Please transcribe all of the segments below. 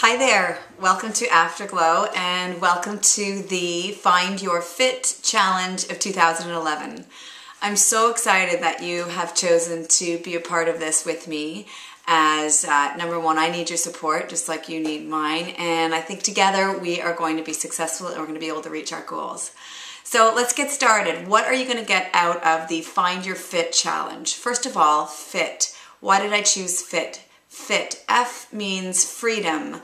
Hi there, welcome to Afterglow and welcome to the Find Your Fit Challenge of 2011. I'm so excited that you have chosen to be a part of this with me as number one, I need your support just like you need mine, and I think together we are going to be successful and we're going to be able to reach our goals. So let's get started. What are you going to get out of the Find Your Fit Challenge? First of all, fit. Why did I choose fit? Fit. F means freedom.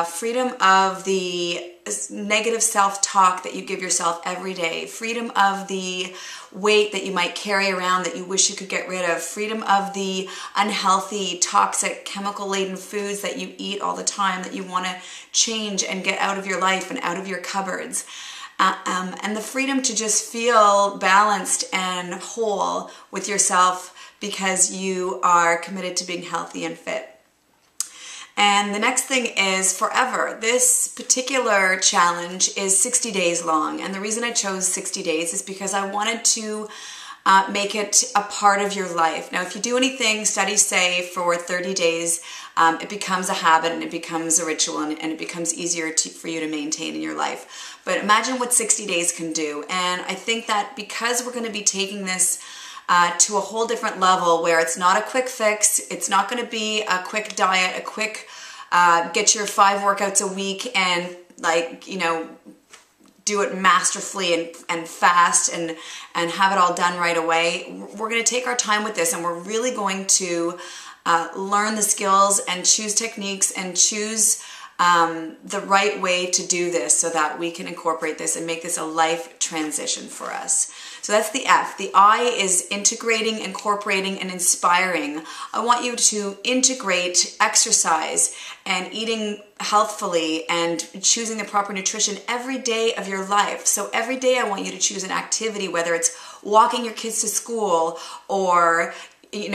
Freedom of the negative self-talk that you give yourself every day. Freedom of the weight that you might carry around that you wish you could get rid of. Freedom of the unhealthy, toxic, chemical-laden foods that you eat all the time that you want to change and get out of your life and out of your cupboards. And the freedom to just feel balanced and whole with yourself because you are committed to being healthy and fit. And the next thing is forever. This particular challenge is 60 days long. And the reason I chose 60 days is because I wanted to make it a part of your life. Now, if you do anything, studies say for 30 days, it becomes a habit and it becomes a ritual and it becomes easier for you to maintain in your life. But imagine what 60 days can do. And I think that because we're going to be taking this to a whole different level where it's not a quick fix, it's not going to be a quick diet, a quick get your 5 workouts a week and do it masterfully and fast and have it all done right away. We're going to take our time with this and we're really going to learn the skills and choose techniques and choose the right way to do this so that we can incorporate this and make this a life transition for us. So that's the F. The I is integrating, incorporating, and inspiring. I want you to integrate exercise and eating healthfully and choosing the proper nutrition every day of your life. So every day I want you to choose an activity, whether it's walking your kids to school or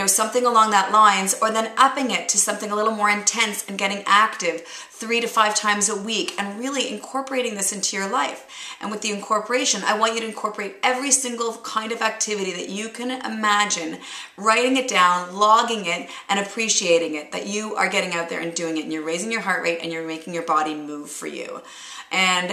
something along that lines, or then upping it to something a little more intense and getting active 3 to 5 times a week and really incorporating this into your life. And with the incorporation, I want you to incorporate every single kind of activity that you can imagine, writing it down, logging it, and appreciating it, that you are getting out there and doing it, and you're raising your heart rate and you're making your body move for you. And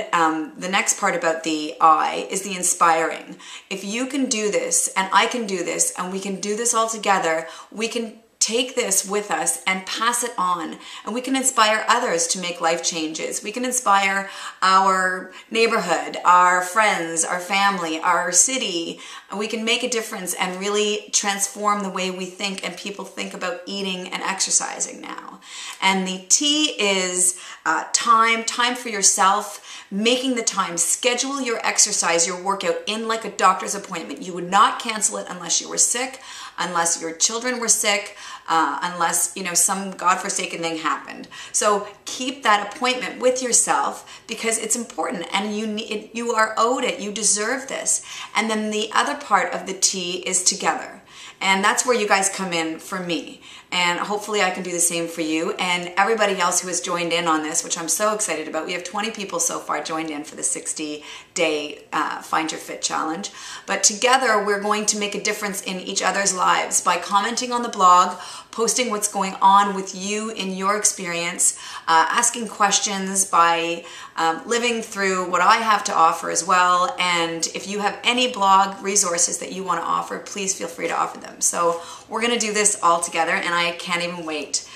the next part about the I is the inspiring. If you can do this, and I can do this, and we can do this all together, we can take this with us and pass it on, and we can inspire others to make life changes. We can inspire our neighborhood, our friends, our family, our city, and we can make a difference and really transform the way we think and people think about eating and exercising now. And the T is time for yourself, making the time. Schedule your exercise, your workout in like a doctor's appointment. You would not cancel it unless you were sick, unless your children were sick, unless some godforsaken thing happened. So keep that appointment with yourself because it's important and you are owed it. You deserve this. And then the other part of the T is together. And that's where you guys come in for me. And hopefully I can do the same for you and everybody else who has joined in on this, which I'm so excited about. We have 20 people so far joined in for the 60-day Find Your Fit Challenge. But together we're going to make a difference in each other's lives by commenting on the blog, posting what's going on with you in your experience, asking questions, by living through what I have to offer as well. And if you have any blog resources that you want to offer, please feel free to offer them. So we're going to do this all together and I can't even wait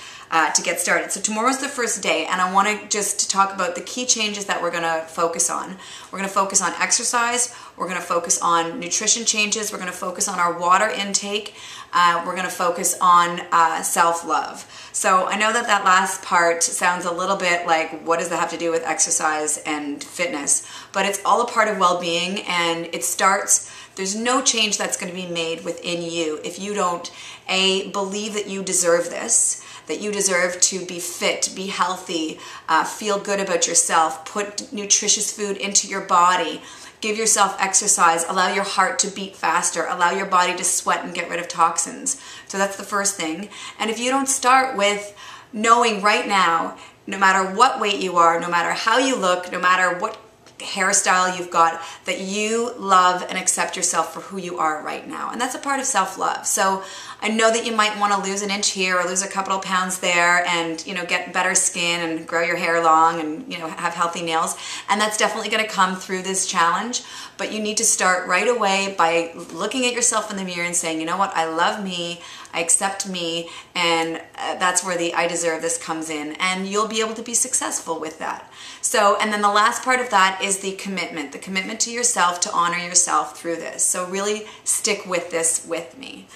to get started. So tomorrow's the first day and I want to just talk about the key changes that we're going to focus on. We're going to focus on exercise, we're going to focus on nutrition changes, we're going to focus on our water intake, we're going to focus on self-love. So I know that last part sounds a little bit like, what does that have to do with exercise and fitness? But it's all a part of well-being, and it starts, there's no change that's going to be made within you if you don't, A, believe that you deserve this, that you deserve to be fit, be healthy, feel good about yourself, put nutritious food into your body, give yourself exercise, allow your heart to beat faster, allow your body to sweat and get rid of toxins. So that's the first thing. And if you don't start with knowing right now, no matter what weight you are, no matter how you look, no matter what hairstyle you've got, that you love and accept yourself for who you are right now. And that's a part of self-love. So I know that you might want to lose an inch here or lose a couple of pounds there and, you know, get better skin and grow your hair long and, you know, have healthy nails. And that's definitely going to come through this challenge. But you need to start right away by looking at yourself in the mirror and saying, you know what, I love me, I accept me, and that's where the I deserve this comes in. And you'll be able to be successful with that. So, and then the last part of that is the commitment to yourself, to honor yourself through this. So really stick with this with me.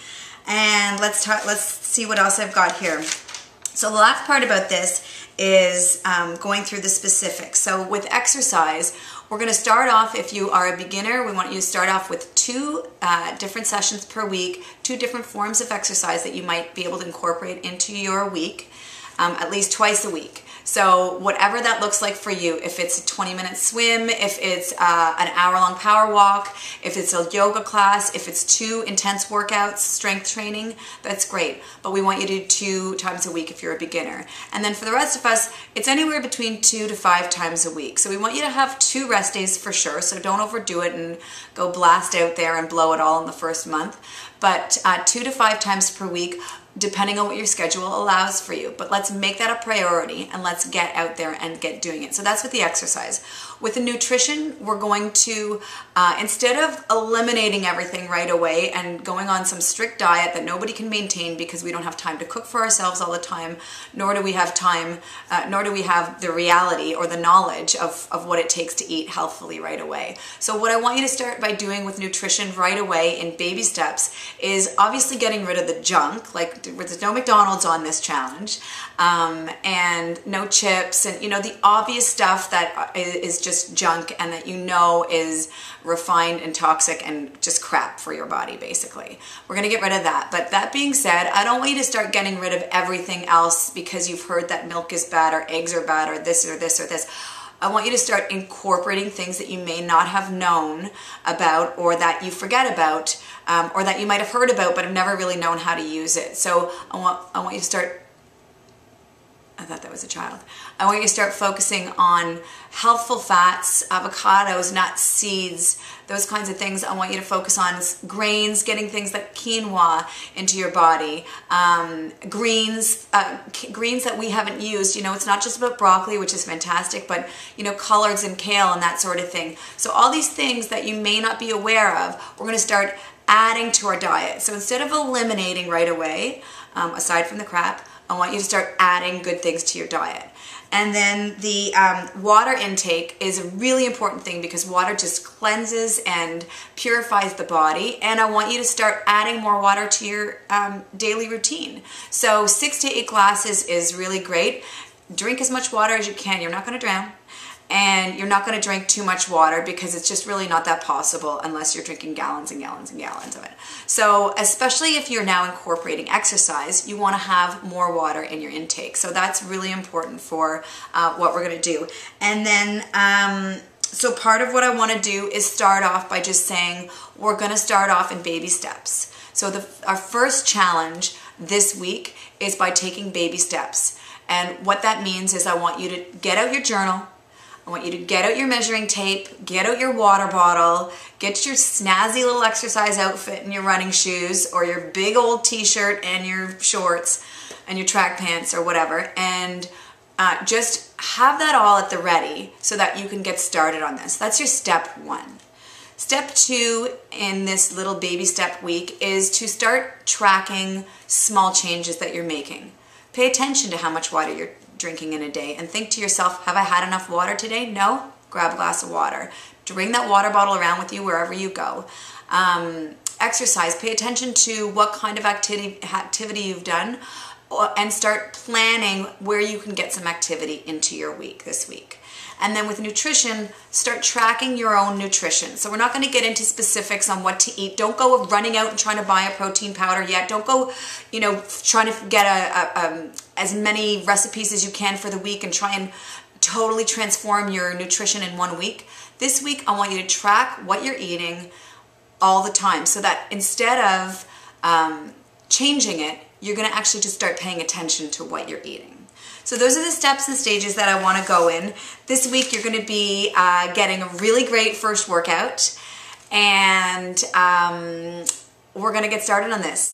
And let's see what else I've got here. So the last part about this is going through the specifics. So with exercise, we're going to start off, if you are a beginner, we want you to start off with 2 different sessions per week, 2 different forms of exercise that you might be able to incorporate into your week, at least twice a week. So whatever that looks like for you, if it's a 20-minute swim, if it's an hour-long power walk, if it's a yoga class, if it's 2 intense workouts, strength training, that's great. But we want you to do 2 times a week if you're a beginner. And then for the rest of us, it's anywhere between 2 to 5 times a week. So we want you to have 2 rest days for sure. So don't overdo it and go blast out there and blow it all in the first month. But 2 to 5 times per week, depending on what your schedule allows for you. But let's make that a priority and let's get out there and get doing it. So that's with the exercise. With the nutrition, we're going to, instead of eliminating everything right away and going on some strict diet that nobody can maintain because we don't have time to cook for ourselves all the time, nor do we have time, nor do we have the reality or the knowledge of what it takes to eat healthfully right away. So what I want you to start by doing with nutrition right away in baby steps is obviously getting rid of the junk, like there's no McDonald's on this challenge, and no chips, and you know, the obvious stuff that is just junk and that you know is refined and toxic and just crap for your body, basically. We're going to get rid of that. But that being said, I don't want you to start getting rid of everything else because you've heard that milk is bad or eggs are bad or this or this or this. I want you to start incorporating things that you may not have known about or that you forget about, or that you might have heard about but have never really known how to use it. So I want you to start, I thought that was a child. I want you to start focusing on healthful fats, avocados, nuts, seeds, those kinds of things. I want you to focus on grains, getting things like quinoa into your body, greens that we haven't used. You know, it's not just about broccoli, which is fantastic, but you know, collards and kale and that sort of thing. So all these things that you may not be aware of, we're going to start adding to our diet. So instead of eliminating right away, aside from the crap, I want you to start adding good things to your diet. And then the water intake is a really important thing because water just cleanses and purifies the body. And I want you to start adding more water to your daily routine. So 6 to 8 glasses is really great. Drink as much water as you can. You're not going to drown. And you're not going to drink too much water because it's just really not that possible unless you're drinking gallons and gallons and gallons of it. So especially if you're now incorporating exercise, you want to have more water in your intake. So that's really important for what we're going to do. And then, so part of what I want to do is start off by just saying we're going to start off in baby steps. So our first challenge this week is by taking baby steps. And what that means is I want you to get out your journal. I want you to get out your measuring tape, get out your water bottle, get your snazzy little exercise outfit and your running shoes or your big old t-shirt and your shorts and your track pants or whatever, and just have that all at the ready so that you can get started on this. That's your step 1. Step 2 in this little baby step week is to start tracking small changes that you're making. Pay attention to how much water you're drinking in a day and think to yourself, have I had enough water today? No? Grab a glass of water. Bring that water bottle around with you wherever you go. Exercise. Pay attention to what kind of activity you've done and start planning where you can get some activity into your week this week. And then with nutrition, start tracking your own nutrition. So we're not going to get into specifics on what to eat. Don't go running out and trying to buy a protein powder yet. Don't go, you know, trying to get as many recipes as you can for the week and try and totally transform your nutrition in 1 week. This week, I want you to track what you're eating all the time so that instead of changing it, you're going to actually just start paying attention to what you're eating. So those are the steps and stages that I want to go in. This week you're going to be getting a really great first workout, and we're going to get started on this.